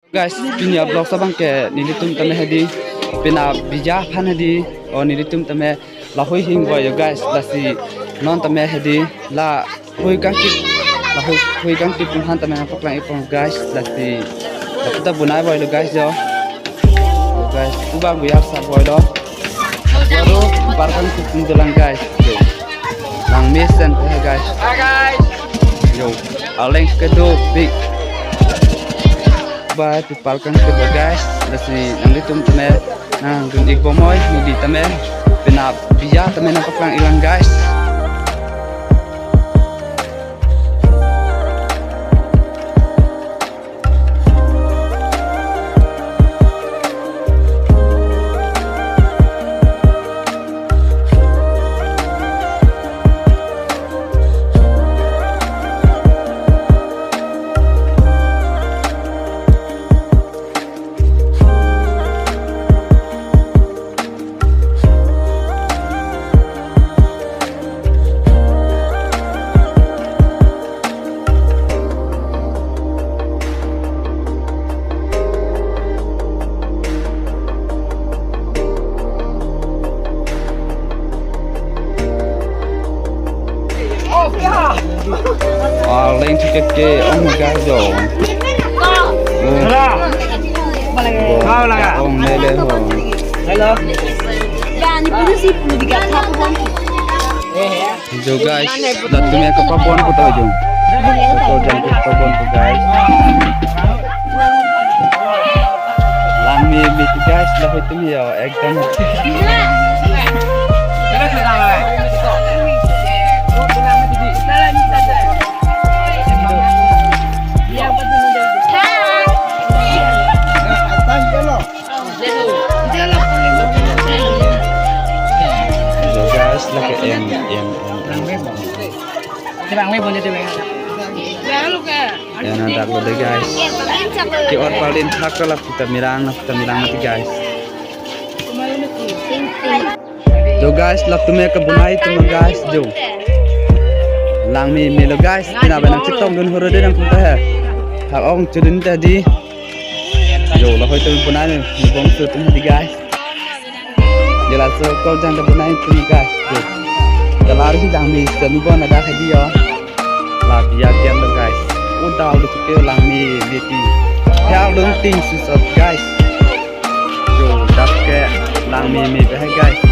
Guys, dunia vlog sabang ke nilitum tame hadi pina bija phan hadi or nilitum tame la hoi hing boy guys lasi non tame hadi la hoi kang ki pun han tame paklang ipong guys lasi kita bunai boy guys jo guys ubang biar sa boy do baru barkan ki tulang guys yo lang mesen guys yo aleng kedo big ba pipalkan ke guys lasi nang ditum tame nang gundik bomoy di tame pina bija tame nang paklang ilang guys. Lên thì cái ông gái rồi ông này lên rồi jo guys dat punya kepapon ko tahu jom ko jam kepapon ko guys lami mit guys lah itu ya ekdam ya nanti aku deh guys di orpalin hakalah kita mirang nanti guys jo guys lap tuh mereka bunai tuh guys jo lang mi lo guys tina benang cetong dun huru deh nang kita ya hak ong cudin tadi jo lah hoy tuh bunai nih bong tuh tadi guys jelas kau jangan bunai tuh guys jo jalan sih jangan mi sebon ada hadiah là bia kem đó guys uống tao được kêu lang mi ti theo đúng tin sự guys rồi đắp cái lang mi về hay guys